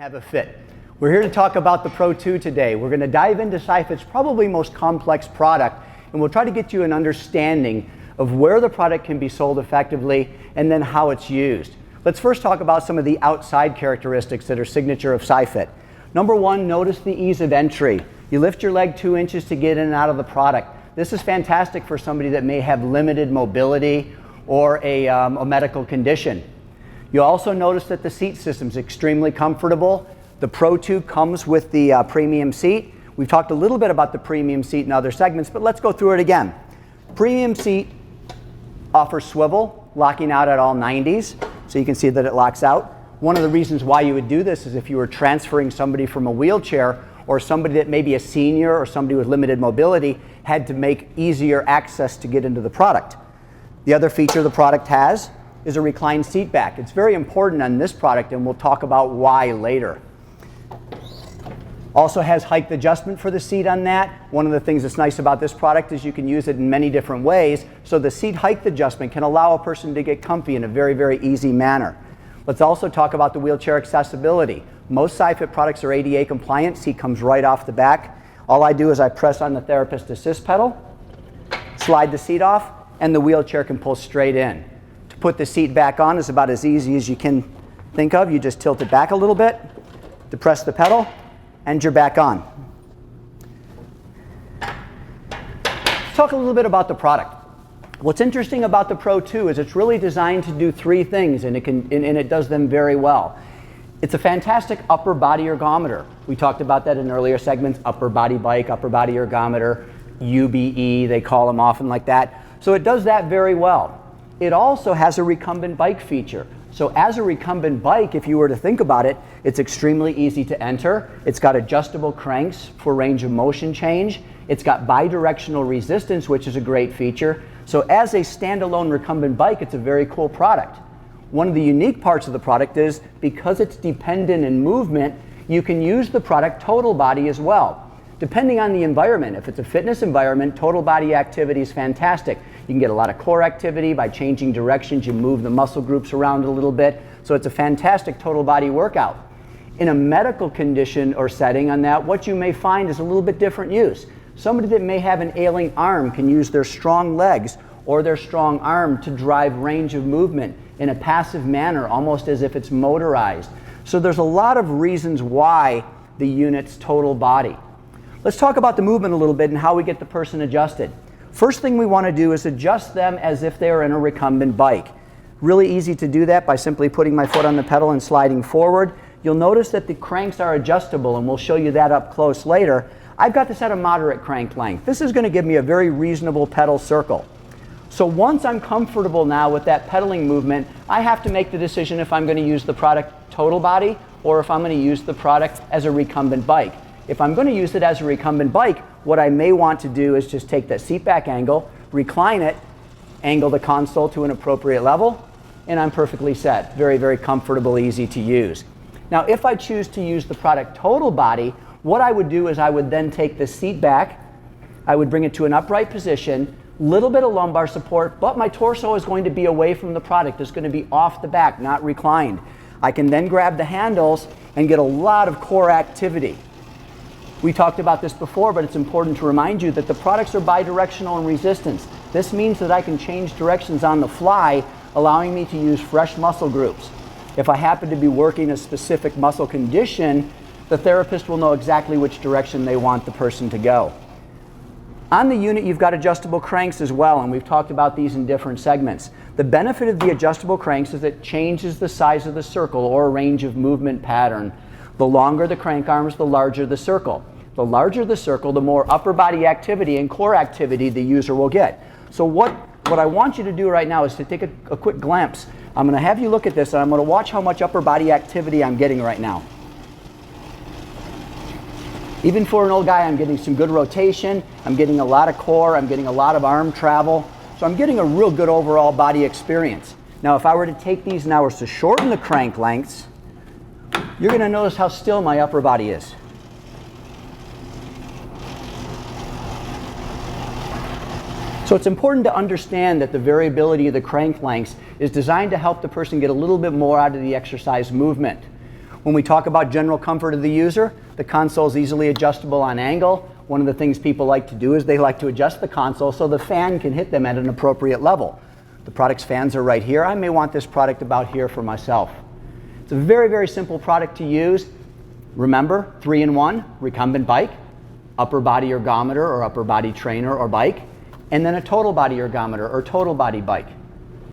have a fit. We're here to talk about the PRO2 today. We're going to dive into SCIFIT's probably most complex product, and we'll try to get you an understanding of where the product can be sold effectively and then how it's used. Let's first talk about some of the outside characteristics that are signature of SCIFIT. Number one, notice the ease of entry. You lift your leg 2 inches to get in and out of the product. This is fantastic for somebody that may have limited mobility or a medical condition. You'll also notice that the seat system is extremely comfortable. The PRO2 comes with the premium seat. We've talked a little bit about the premium seat in other segments, but let's go through it again. Premium seat offers swivel, locking out at all 90s, so you can see that it locks out. One of the reasons why you would do this is if you were transferring somebody from a wheelchair or somebody that may be a senior or somebody with limited mobility had to make easier access to get into the product. The other feature the product has is a reclined seat back. It's very important on this product, and we'll talk about why later. Also has height adjustment for the seat on that. One of the things that's nice about this product is you can use it in many different ways, so the seat height adjustment can allow a person to get comfy in a very, very easy manner. Let's also talk about the wheelchair accessibility. Most SCIFIT products are ADA compliant. Seat comes right off the back. All I do is I press on the therapist assist pedal, slide the seat off, and the wheelchair can pull straight in. To put the seat back on is about as easy as you can think of. You just tilt it back a little bit, depress the pedal, and you're back on. Let's talk a little bit about the product. What's interesting about the PRO2 is it's really designed to do 3 things, and it does them very well. It's a fantastic upper body ergometer. We talked about that in earlier segments, upper body bike, upper body ergometer, UBE, they call them often like that. So it does that very well. It also has a recumbent bike feature. So as a recumbent bike, if you were to think about it, it's extremely easy to enter. It's got adjustable cranks for range of motion change. It's got bidirectional resistance, which is a great feature. So as a standalone recumbent bike, it's a very cool product. One of the unique parts of the product is because it's dependent in movement, you can use the product total body as well. Depending on the environment, if it's a fitness environment, total body activity is fantastic. You can get a lot of core activity by changing directions. You move the muscle groups around a little bit. So it's a fantastic total body workout. In a medical condition or setting on that, what you may find is a little bit different use. Somebody that may have an ailing arm can use their strong legs or their strong arm to drive range of movement in a passive manner, almost as if it's motorized. So there's a lot of reasons why the unit's total body. Let's talk about the movement a little bit and how we get the person adjusted. First thing we want to do is adjust them as if they are in a recumbent bike. Really easy to do that by simply putting my foot on the pedal and sliding forward. You'll notice that the cranks are adjustable, and we'll show you that up close later. I've got this at a moderate crank length. This is going to give me a very reasonable pedal circle. So once I'm comfortable now with that pedaling movement, I have to make the decision if I'm going to use the product total body or if I'm going to use the product as a recumbent bike. If I'm going to use it as a recumbent bike, what I may want to do is just take that seat back angle, recline it, angle the console to an appropriate level, and I'm perfectly set. Very, very comfortable, easy to use. Now, if I choose to use the product total body, what I would do is I would then take the seat back, I would bring it to an upright position, little bit of lumbar support, but my torso is going to be away from the product. It's going to be off the back, not reclined. I can then grab the handles and get a lot of core activity. We talked about this before, but it's important to remind you that the products are bidirectional in resistance. This means that I can change directions on the fly, allowing me to use fresh muscle groups. If I happen to be working a specific muscle condition, the therapist will know exactly which direction they want the person to go. On the unit, you've got adjustable cranks as well, and we've talked about these in different segments. The benefit of the adjustable cranks is it changes the size of the circle or range of movement pattern. The longer the crank arms, the larger the circle. The larger the circle, the more upper body activity and core activity the user will get. So what I want you to do right now is to take a quick glimpse. I'm going to have you look at this, and I'm going to watch how much upper body activity I'm getting right now. Even for an old guy, I'm getting some good rotation, I'm getting a lot of core, I'm getting a lot of arm travel, so I'm getting a real good overall body experience. Now, if I were to take these now to shorten the crank lengths, you're going to notice how still my upper body is. So it's important to understand that the variability of the crank lengths is designed to help the person get a little bit more out of the exercise movement. When we talk about general comfort of the user, the console is easily adjustable on angle. One of the things people like to do is they like to adjust the console so the fan can hit them at an appropriate level. The product's fans are right here. I may want this product about here for myself. It's a very, very simple product to use. Remember, 3-in-1, recumbent bike, upper body ergometer or upper body trainer or bike, and then a total body ergometer or total body bike.